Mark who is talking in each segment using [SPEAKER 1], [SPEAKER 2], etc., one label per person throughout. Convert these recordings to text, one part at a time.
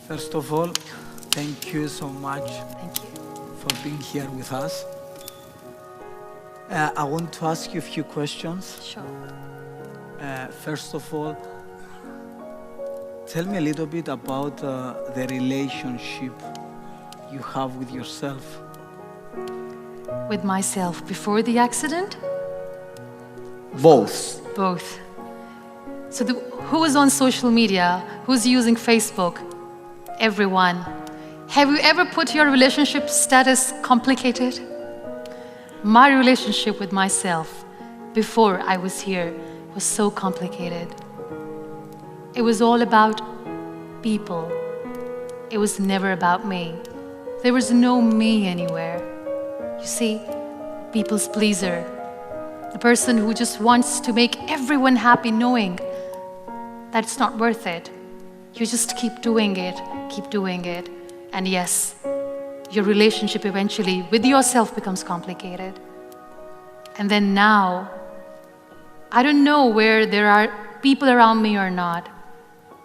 [SPEAKER 1] First of all, thank you so much
[SPEAKER 2] Thank you.
[SPEAKER 1] for being here with us. I want to ask you a few questions.
[SPEAKER 2] Sure.
[SPEAKER 1] First of all, tell me a little bit about the relationship you have with yourself.
[SPEAKER 2] With myself before the accident?
[SPEAKER 1] Both.
[SPEAKER 2] Both. So who is on social media? Who's using Facebook? Everyone. Have you ever put your relationship status complicated? My relationship with myself before I was here was so complicated. It was all about people. It was never about me. There was no me anywhere. You see, people's pleaser. The person who just wants to make everyone happy knowing that it's not worth it. You just keep doing it, and yes, your relationship eventually with yourself becomes complicated. And then now, I don't know where there are people around me or not,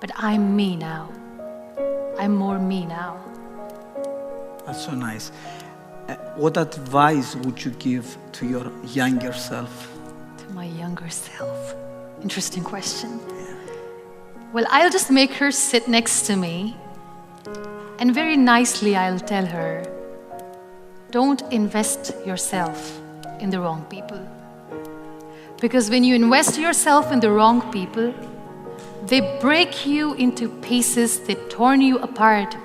[SPEAKER 2] but I'm me now. I'm more me now.
[SPEAKER 1] That's so nice. What advice would you give to your younger self?
[SPEAKER 2] To my younger self. Interesting question. Well, I'll just make her sit next to me, and very nicely I'll tell her, don't invest yourself in the wrong people. Because when you invest yourself in the wrong people, they break you into pieces, they torn you apart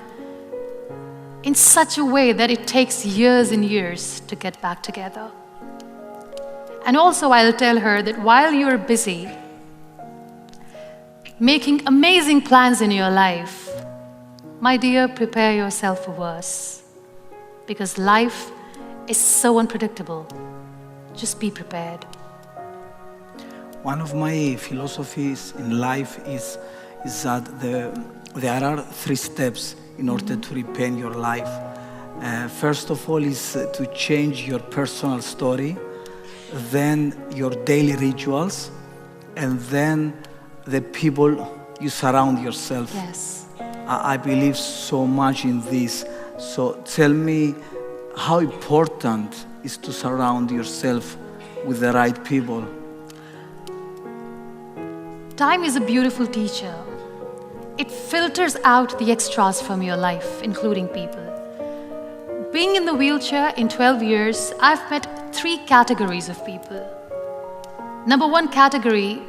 [SPEAKER 2] in such a way that it takes years and years to get back together. And also I'll tell her that while you're busy making amazing plans in your life, my dear, prepare yourself for worse. Because life is so unpredictable. Just be prepared.
[SPEAKER 1] One of my philosophies in life is that there are 3 steps in order to repaint your life. First of all is to change your personal story, then your daily rituals, and then the people you surround yourself.
[SPEAKER 2] Yes.
[SPEAKER 1] I believe so much in this. So tell me how important is to surround yourself with the right people.
[SPEAKER 2] Time is a beautiful teacher. It filters out the extras from your life, including people. Being in the wheelchair in 12 years, I've met 3 categories of people. Number 1 category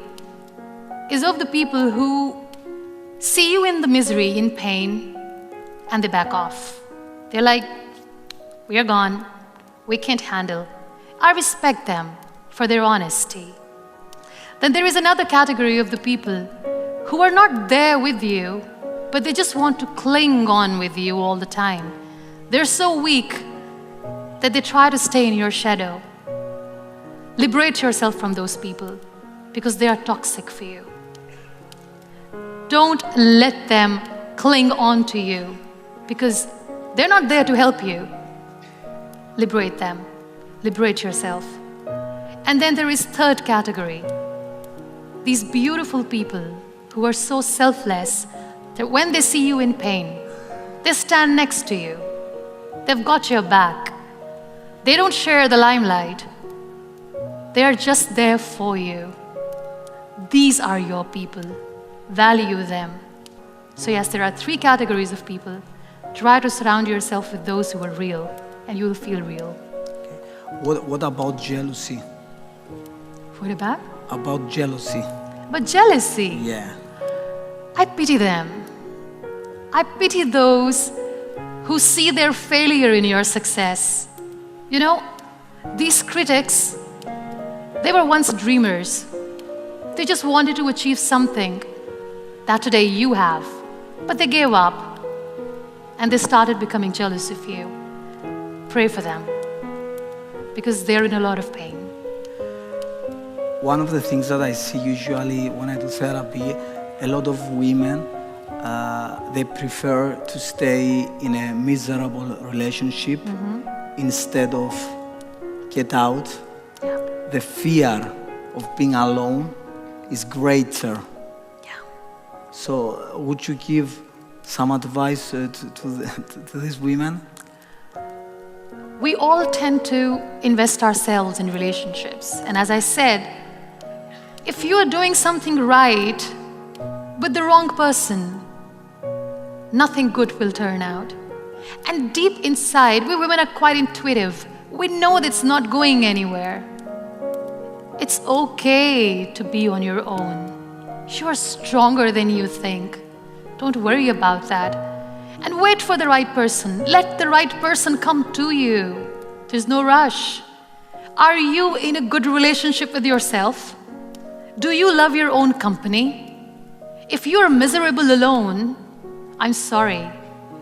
[SPEAKER 2] is of the people who see you in the misery, in pain, and they back off. They're like, we are gone, we can't handle. I respect them for their honesty. Then there is another category of the people who are not there with you, but they just want to cling on with you all the time. They're so weak that they try to stay in your shadow. Liberate yourself from those people because they are toxic for you. Don't let them cling on to you because they're not there to help you. Liberate them. Liberate yourself. And then there is 3rd category. These beautiful people who are so selfless that when they see you in pain, they stand next to you. They've got your back. They don't share the limelight. They are just there for you. These are your people. Value them. So yes, there are 3 categories of people. Try to surround yourself with those who are real, and you will feel real.
[SPEAKER 1] What about jealousy?
[SPEAKER 2] What about?
[SPEAKER 1] About jealousy.
[SPEAKER 2] But jealousy.
[SPEAKER 1] Yeah.
[SPEAKER 2] I pity them. I pity those who see their failure in your success. You know, these critics, they were once dreamers. They just wanted to achieve something that today you have, but they gave up and they started becoming jealous of you. Pray for them because they're in a lot of pain.
[SPEAKER 1] One of the things that I see usually when I do therapy, a lot of women, they prefer to stay in a miserable relationship instead of get out.
[SPEAKER 2] Yeah.
[SPEAKER 1] The fear of being alone is greater.
[SPEAKER 2] Yeah.
[SPEAKER 1] So would you give some advice to these women?
[SPEAKER 2] We all tend to invest ourselves in relationships. And as I said, if you are doing something right with the wrong person, nothing good will turn out. And deep inside, we women are quite intuitive. We know that it's not going anywhere. It's okay to be on your own. You are stronger than you think. Don't worry about that. And wait for the right person. Let the right person come to you. There's no rush. Are you in a good relationship with yourself? Do you love your own company? If you're miserable alone, I'm sorry,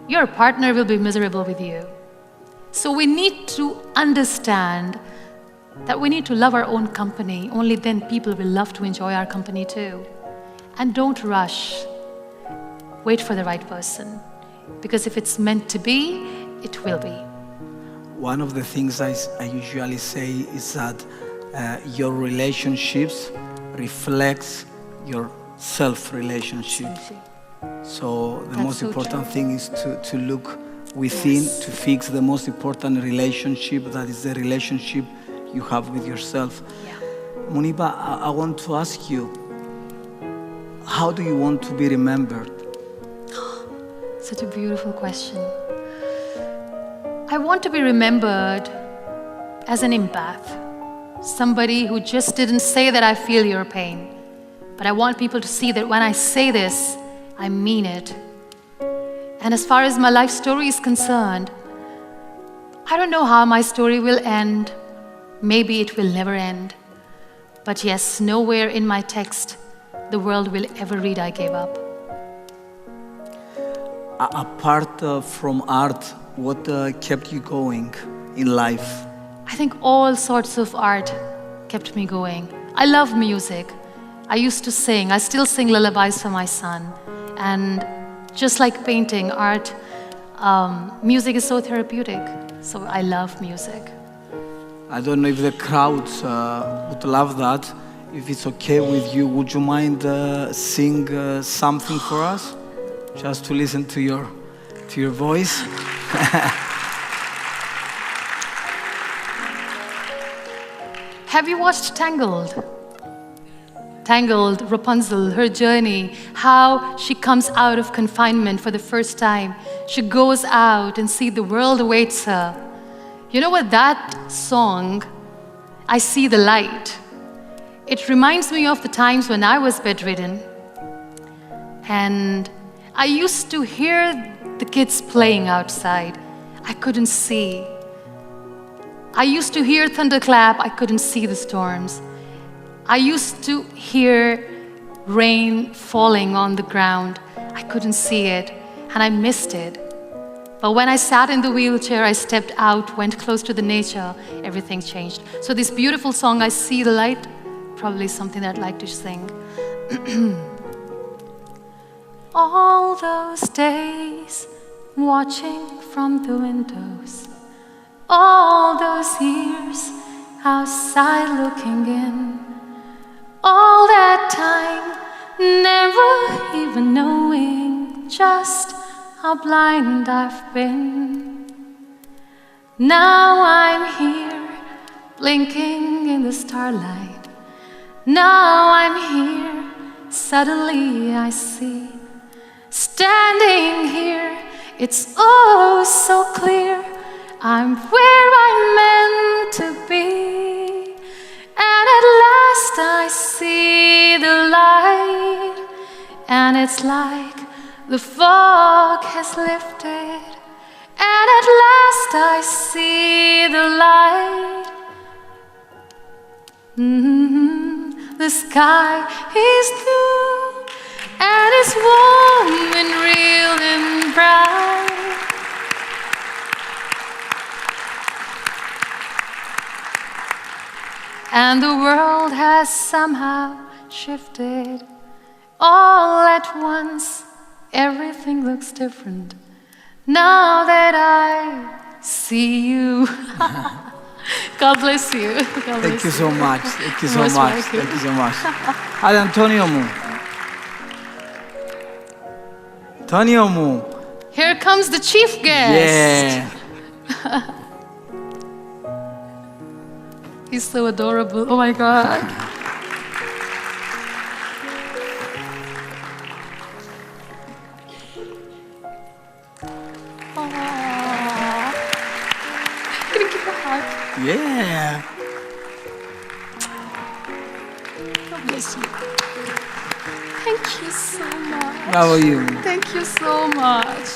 [SPEAKER 2] your partner will be miserable with you. So we need to understand that we need to love our own company. Only then people will love to enjoy our company too. And don't rush. Wait for the right person. Because if it's meant to be, it will be.
[SPEAKER 1] One of the things I usually say is that your relationships reflects your self-relationship. So the most important thing is to look within, to fix the most important relationship, that is the relationship you have with yourself.
[SPEAKER 2] Yeah.
[SPEAKER 1] Muniba, I want to ask you, how do you want to be remembered?
[SPEAKER 2] Such a beautiful question. I want to be remembered as an empath, somebody who just didn't say that I feel your pain, but I want people to see that when I say this, I mean it. And as far as my life story is concerned, I don't know how my story will end. Maybe it will never end. But yes, nowhere in my text the world will ever read I gave up.
[SPEAKER 1] Apart from art, what kept you going in life?
[SPEAKER 2] I think all sorts of art kept me going. I love music. I used to sing. I still sing lullabies for my son. And just like painting, art, music is so therapeutic. So I love music.
[SPEAKER 1] I don't know if the crowds would love that. If it's okay with you, would you mind sing something for us? Just to listen to your voice.
[SPEAKER 2] Have you watched Tangled? Tangled, Rapunzel, her journey, how she comes out of confinement for the first time. She goes out and sees the world awaits her. You know what, that song, I See the Light, it reminds me of the times when I was bedridden. And I used to hear the kids playing outside. I couldn't see. I used to hear thunderclap. I couldn't see the storms. I used to hear rain falling on the ground. I couldn't see it, and I missed it. But when I sat in the wheelchair, I stepped out, went close to the nature, everything changed. So this beautiful song, I See the Light, probably something that I'd like to sing. All those days watching from the windows, all those years outside looking in, all that time never even knowing just how blind I've been. Now I'm here blinking in the starlight. Now I'm here, suddenly I see. Standing here, it's oh so clear, I'm where I'm meant to be. And at last I see the light, and it's like the fog has lifted. And at last I see the light. The sky is blue, and it's warm and real and bright. And the world has somehow shifted. All at once, everything looks different. Now that I see you. God bless you. God bless
[SPEAKER 1] Thank you so much. Thank you so
[SPEAKER 2] Most
[SPEAKER 1] much.
[SPEAKER 2] welcome.
[SPEAKER 1] Thank you so much. Ad Antonio μου. Antonio Mu.
[SPEAKER 2] Here comes the chief guest.
[SPEAKER 1] Yeah.
[SPEAKER 2] He's so adorable. Oh my God. Aww. Can you give a hug?
[SPEAKER 1] Yeah.
[SPEAKER 2] God bless you. Thank you so much.
[SPEAKER 1] How are you?
[SPEAKER 2] Thank you so much.